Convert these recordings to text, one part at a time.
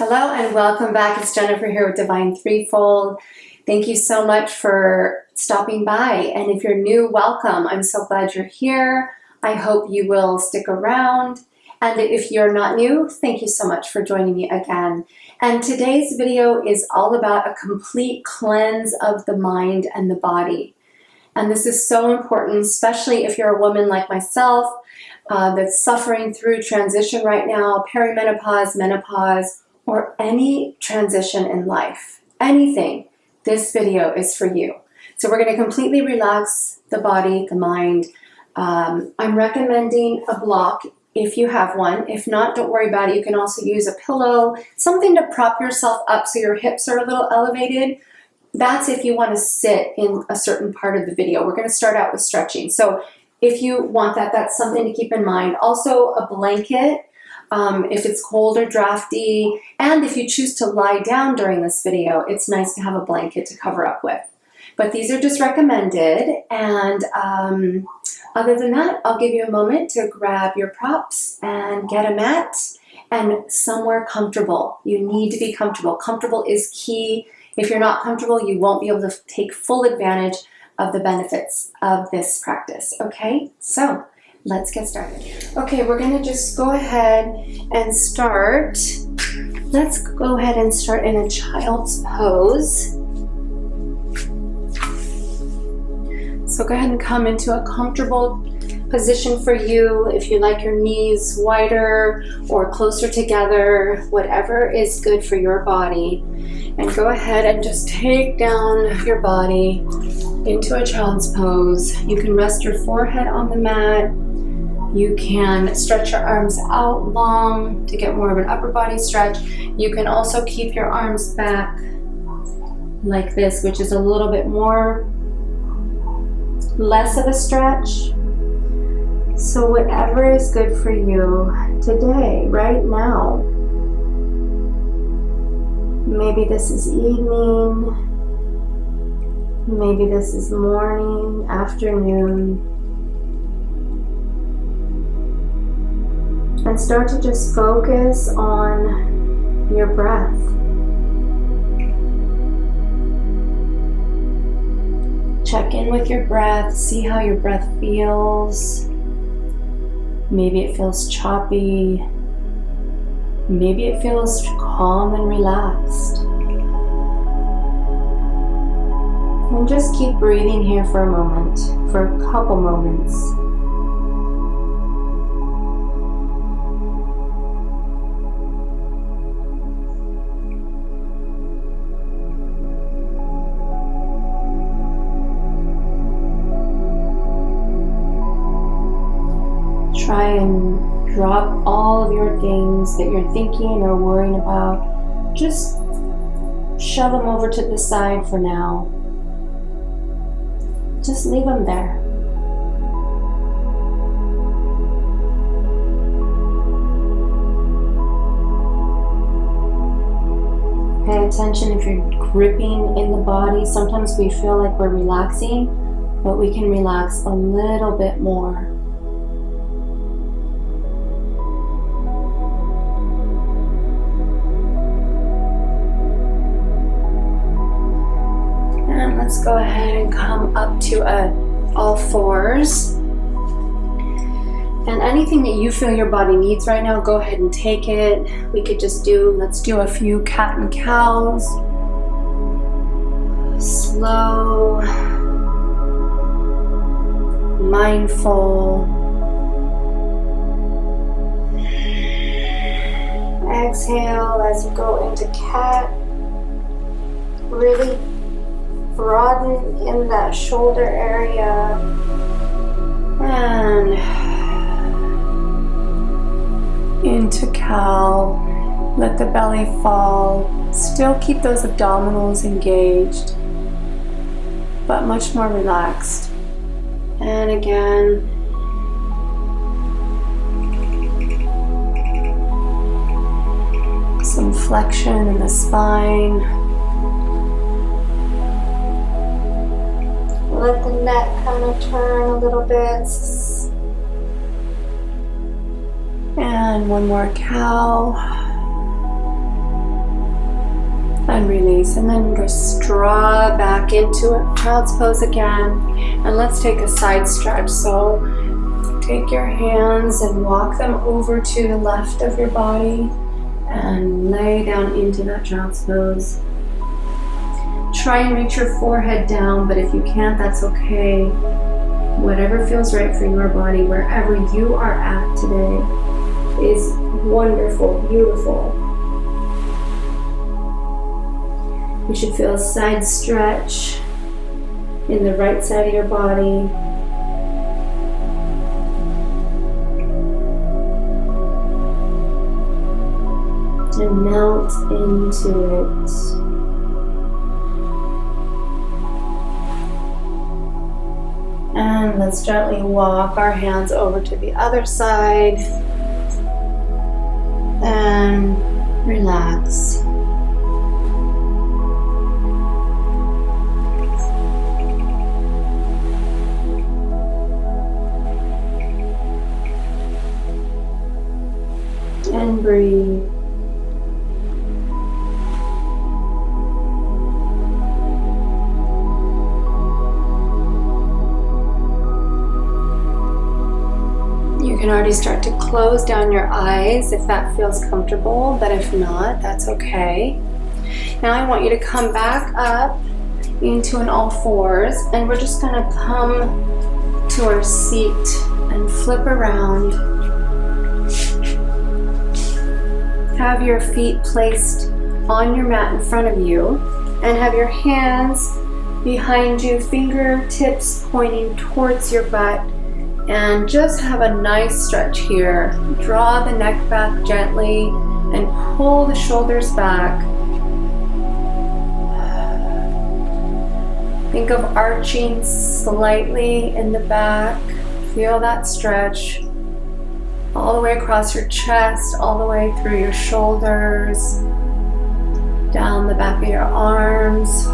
Hello and welcome back. It's Jennifer here with Divinethreefold. Thank you so much for stopping by. And if you're new, welcome. I'm so glad you're here. I hope you will stick around. And if you're not new, thank you so much for joining me again. And today's video is all about a complete cleanse of the mind and the body. And this is so important, especially if you're a woman like myself that's suffering through transition right now, perimenopause, menopause, or any transition in life, anything, this video is for you. So we're going to completely relax the body, the mind. I'm recommending a block if you have one. If not, don't worry about it. You can also use a pillow, something to prop yourself up so your hips are a little elevated. That's if you want to sit in a certain part of the video. We're going to start out with stretching. So if you want that, that's something to keep in mind. Also a blanket. If it's cold or drafty, and if you choose to lie down during this video, it's nice to have a blanket to cover up with. But these are just recommended, and other than that, I'll give you a moment to grab your props and get a mat and somewhere comfortable. You need to be comfortable. Comfortable is key. If you're not comfortable, you won't be able to take full advantage of the benefits of this practice, okay? So let's get started. Okay, we're gonna just go ahead and start. Let's go ahead and start in a child's pose. So go ahead and come into a comfortable position for you. If you like your knees wider or closer together, whatever is good for your body. And go ahead and just take down your body into a child's pose. You can rest your forehead on the mat. You can stretch your arms out long to get more of an upper body stretch. You can also keep your arms back like this, which is a little bit less of a stretch. So whatever is good for you today, right now. Maybe this is evening. Maybe this is morning, afternoon. And start to just focus on your breath. Check in with your breath, see how your breath feels. Maybe it feels choppy. Maybe it feels calm and relaxed. And just keep breathing here for a moment, for a couple moments. Try and drop all of your things that you're thinking or worrying about. Just shove them over to the side for now. Just leave them there. Pay attention if you're gripping in the body. Sometimes we feel like we're relaxing, but we can relax a little bit more. Let's go ahead and come up to all fours. And anything that you feel your body needs right now, go ahead and take it. We could just let's do a few cat and cows. Slow, mindful. Exhale as you go into cat. Really broaden in that shoulder area, and into cow. Let the belly fall. Still keep those abdominals engaged, but much more relaxed. And again, some flexion in the spine. Let the neck kind of turn a little bit. And one more cow. And release, and then just draw back into it, child's pose again. And let's take a side stretch. So take your hands and walk them over to the left of your body and lay down into that child's pose. Try and reach your forehead down, but if you can't, that's okay. Whatever feels right for your body, wherever you are at today, is wonderful, beautiful. You should feel a side stretch in the right side of your body. And melt into it. And let's gently walk our hands over to the other side. And relax. And breathe. You can already start to close down your eyes if that feels comfortable, but if not, that's okay. Now I want you to come back up into an all fours, and we're just going to come to our seat and flip around. Have your feet placed on your mat in front of you, and have your hands behind you, fingertips pointing towards your butt, and just have a nice stretch here. Draw the neck back gently and pull the shoulders back. Think of arching slightly in the back. Feel that stretch all the way across your chest, all the way through your shoulders, down the back of your arms.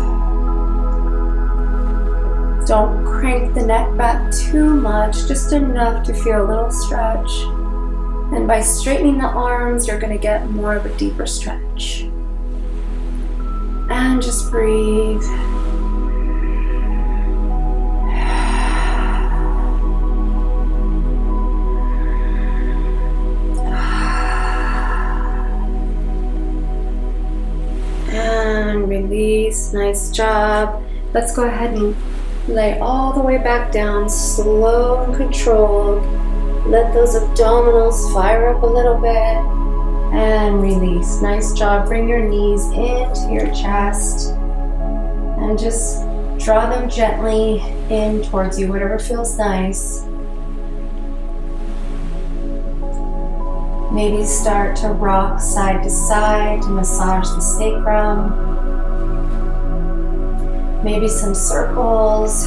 Don't crank the neck back too much, just enough to feel a little stretch. And by straightening the arms, you're going to get more of a deeper stretch. And just breathe. And release. Nice job. Let's go ahead and lay all the way back down, slow and controlled. Let those abdominals fire up a little bit and release. Nice job. Bring your knees into your chest and just draw them gently in towards you, whatever feels nice. Maybe start to rock side to side to massage the sacrum. Maybe some circles.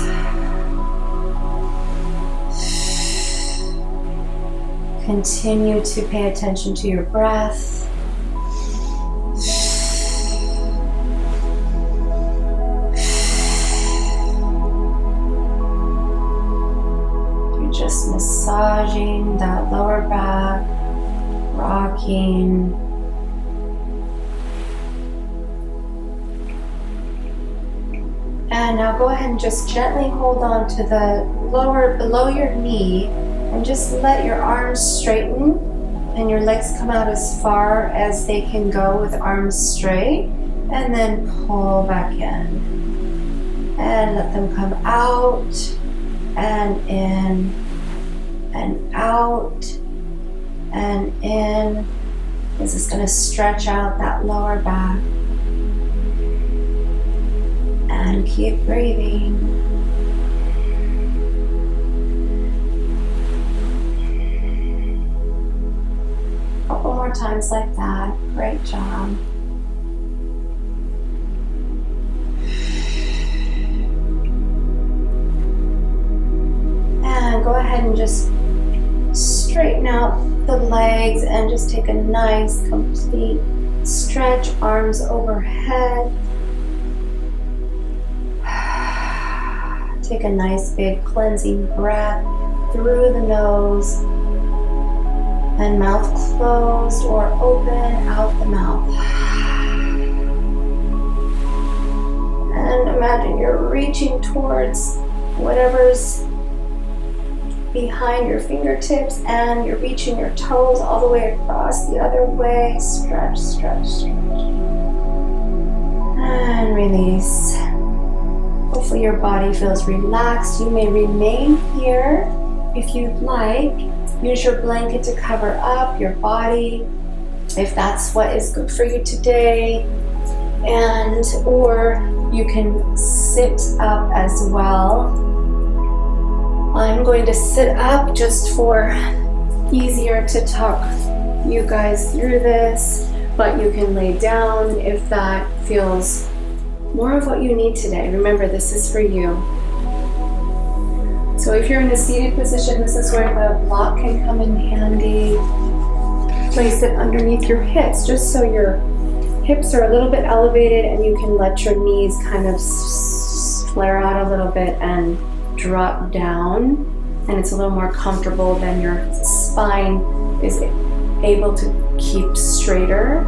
Continue to pay attention to your breath. You're just massaging that lower back, rocking. And now go ahead and just gently hold on to the lower, below your knee, and just let your arms straighten and your legs come out as far as they can go with arms straight, and then pull back in. And let them come out and in and out and in. This is going to stretch out that lower back. And keep breathing. A couple more times like that. Great job. And go ahead and just straighten out the legs and just take a nice complete stretch, arms overhead. Take a nice big cleansing breath through the nose and mouth closed or open out the mouth. And imagine you're reaching towards whatever's behind your fingertips, and you're reaching your toes all the way across the other way. Stretch, stretch, stretch. And release. Hopefully your body feels relaxed. You may remain here if you'd like. Use your blanket to cover up your body if that's what is good for you today. And or you can sit up as well. I'm going to sit up just for easier to talk you guys through this, but you can lay down if that feels more of what you need today. Remember, this is for you. So if you're in a seated position, this is where the block can come in handy. Place it underneath your hips, just so your hips are a little bit elevated and you can let your knees kind of flare out a little bit and drop down. And it's a little more comfortable than your spine is able to keep straighter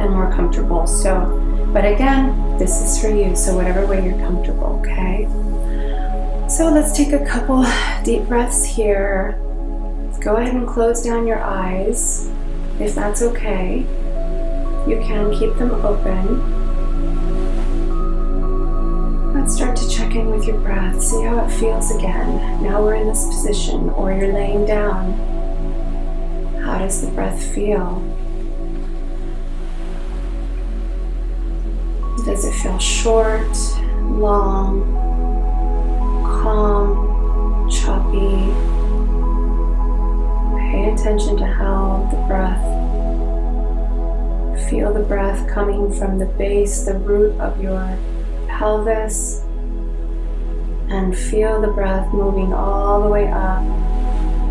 and more comfortable. So, but again, this is for you, so whatever way you're comfortable, okay? So let's take a couple deep breaths here. Go ahead and close down your eyes, if that's okay. You can keep them open. Let's start to check in with your breath. See how it feels again. Now we're in this position, or you're laying down. How does the breath feel? Does it feel short, long, calm, choppy? Pay attention to how the breath, feel the breath coming from the base, the root of your pelvis, and feel the breath moving all the way up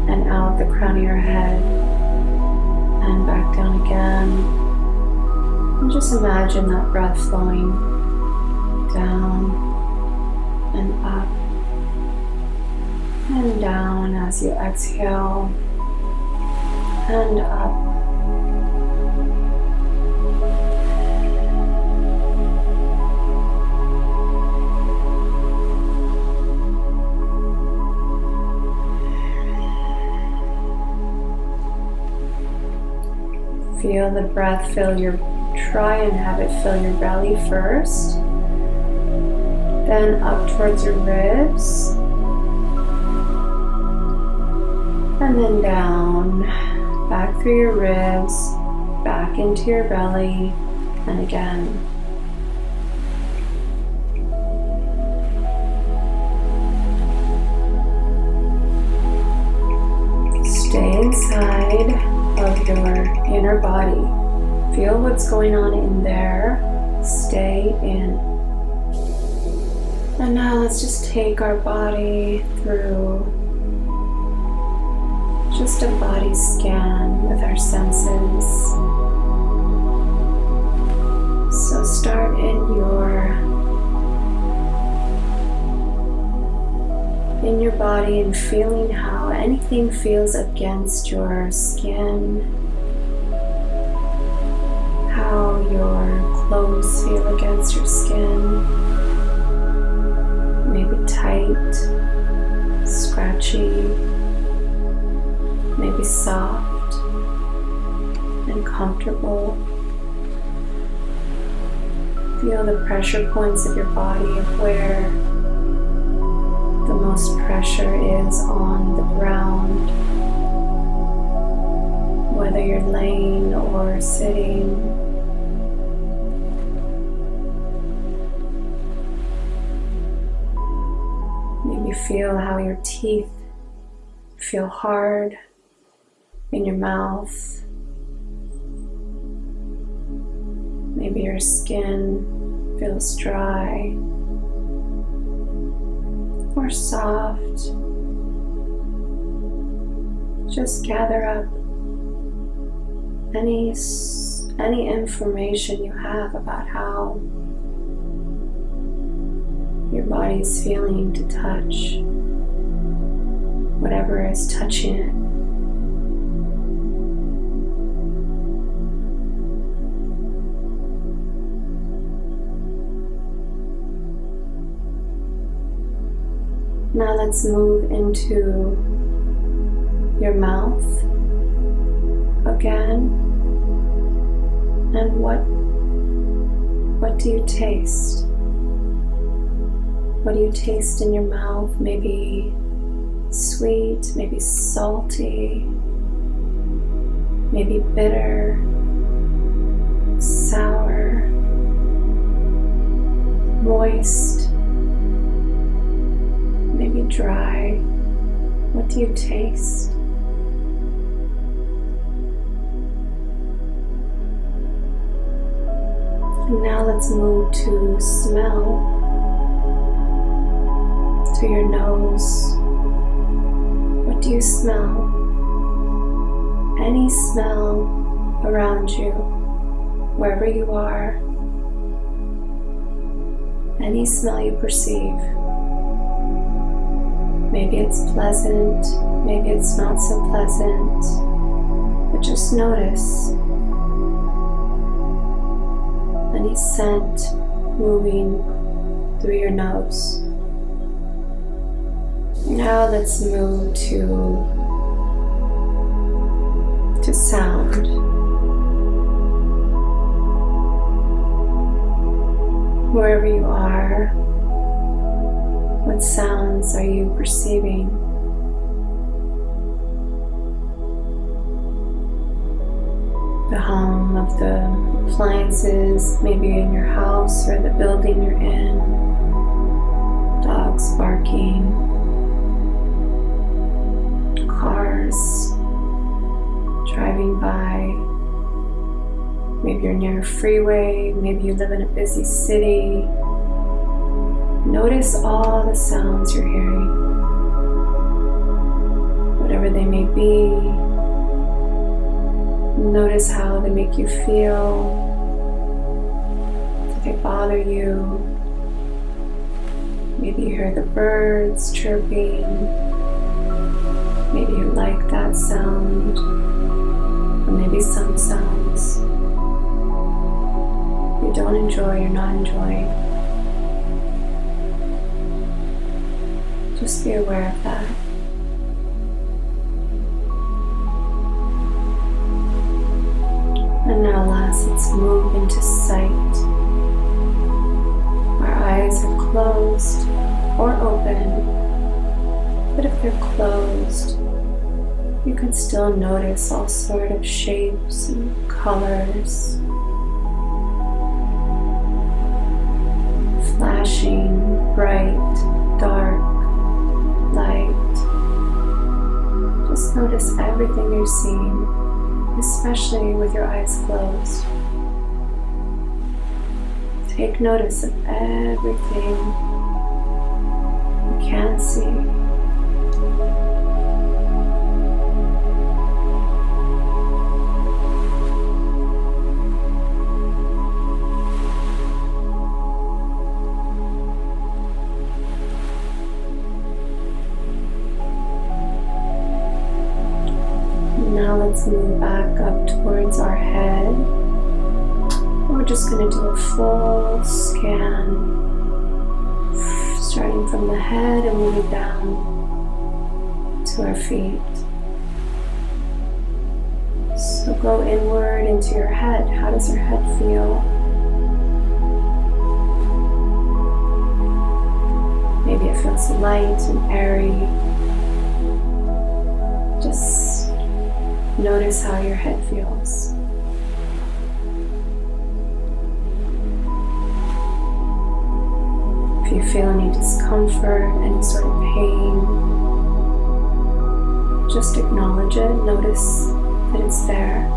and out the crown of your head and back down again. And just imagine that breath flowing down and up and down as you exhale and up. Feel the breath fill your, try and have it fill your belly first, then up towards your ribs, and then down, back through your ribs, back into your belly, and again. Stay inside of your inner body. Feel what's going on in there. Stay in. And now let's just take our body through just a body scan with our senses. So start in your body and feeling how anything feels against your skin, how your clothes feel against your skin, maybe tight, scratchy, maybe soft and comfortable. Feel the pressure points of your body of where the most pressure is on the ground, whether you're laying or sitting. Maybe feel how your teeth feel hard in your mouth. Maybe your skin feels dry or soft. Just gather up any information you have about how your body is feeling to touch whatever is touching it. Now let's move into your mouth again. And what do you taste? What do you taste in your mouth? Maybe sweet, maybe salty, maybe bitter, sour, moist, maybe dry. What do you taste? And now let's move to smell, to your nose. What do you smell? Any smell around you, wherever you are, any smell you perceive. Maybe it's pleasant, maybe it's not so pleasant, but just notice any scent moving through your nose. Now let's move to sound. Wherever you are, what sounds are you perceiving? The hum of the appliances, maybe in your house or the building you're in, dogs barking, cars driving by. Maybe you're near a freeway, maybe you live in a busy city. Notice all the sounds you're hearing, whatever they may be. Notice how they make you feel. Do they bother you? Maybe you hear the birds chirping. Maybe you like that sound, or maybe some sounds you don't enjoy, you're not enjoying. Just be aware of that. And now last, let's move into sight. Our eyes are closed or open, but if they're closed, you can still notice all sorts of shapes and colors, flashing, bright, dark, light. Just notice everything you're seeing, especially with your eyes closed. Take notice of everything you can see. Now let's move back up towards our head. We're just going to do a full scan, starting from the head and moving down to our feet. So go inward into your head. How does your head feel? Maybe it feels light and airy. Just notice how your head feels. If you feel any discomfort, any sort of pain, just acknowledge it. Notice that it's there.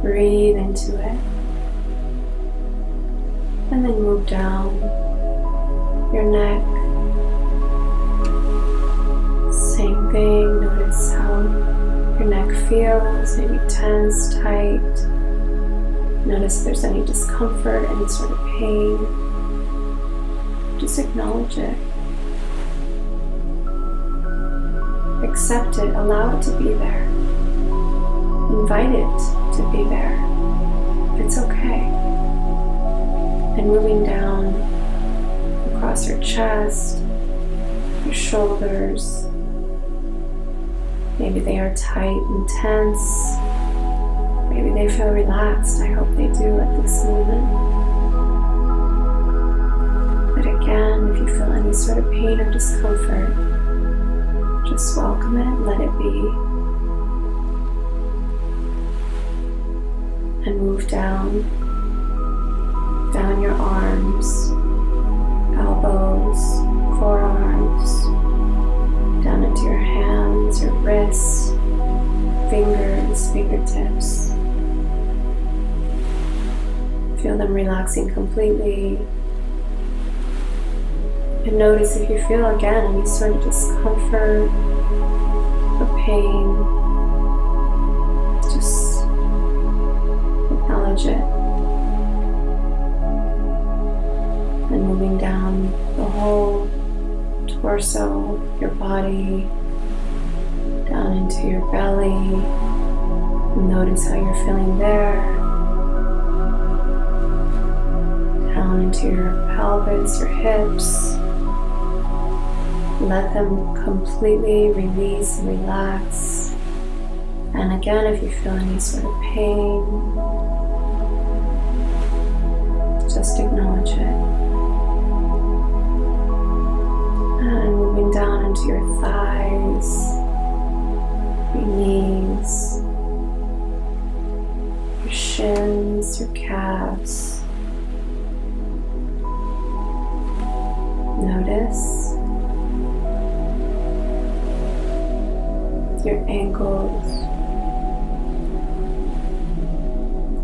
Breathe into it. And then move down your neck. Same thing, notice how your neck feels, maybe tense, tight. Notice if there's any discomfort, any sort of pain. Just acknowledge it. Accept it, allow it to be there. Invite it to be there. It's okay. And moving down across your chest, your shoulders. Maybe they are tight and tense. Maybe they feel relaxed. I hope they do at this moment. But again, if you feel any sort of pain or discomfort, just welcome it, let it be. And move down your arms, elbows, forearms, down into your hands, your wrists, fingers, fingertips. Feel them relaxing completely. And notice if you feel again any sort of discomfort or pain, just acknowledge it. And moving down the whole torso, your body, down into your belly. And notice how you're feeling there. Down into your pelvis, your hips. Let them completely release and relax. And again, if you feel any sort of pain, just acknowledge it. And moving down into your thighs, your knees, your shins, your calves. Notice your ankles,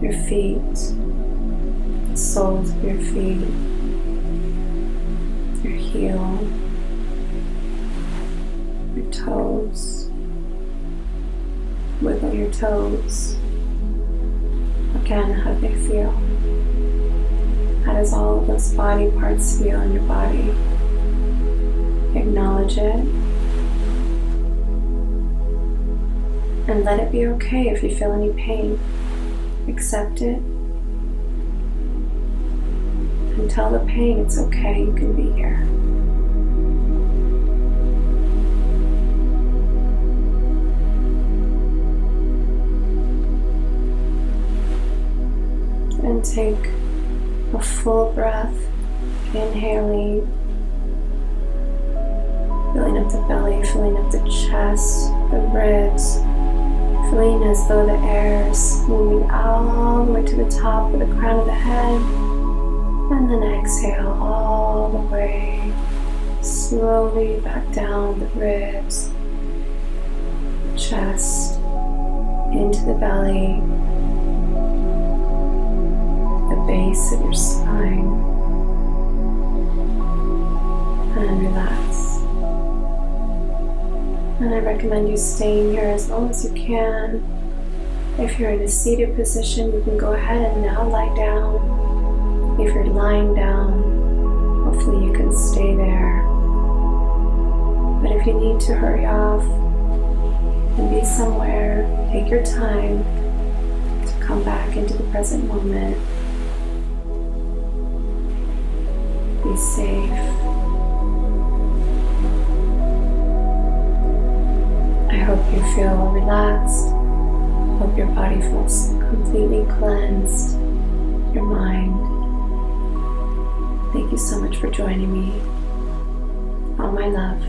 your feet, the soles of your feet, your heel, your toes. Wiggle your toes. Again, how do they feel? How does all of those body parts feel in your body? Acknowledge it. And let it be okay if you feel any pain. Accept it. And tell the pain it's okay, you can be here. And take a full breath, inhaling, filling up the belly, filling up the chest, the ribs, feeling as though the air is moving all the way to the top of the crown of the head, and then exhale all the way slowly back down the ribs, the chest, into the belly, the base of your spine, and relax. And I recommend you staying here as long as you can. If you're in a seated position, you can go ahead and now lie down. If you're lying down, hopefully you can stay there. But if you need to hurry off and be somewhere, take your time to come back into the present moment. Be safe. I hope you feel relaxed. Hope your body feels completely cleansed. Your mind. Thank you so much for joining me. All my love.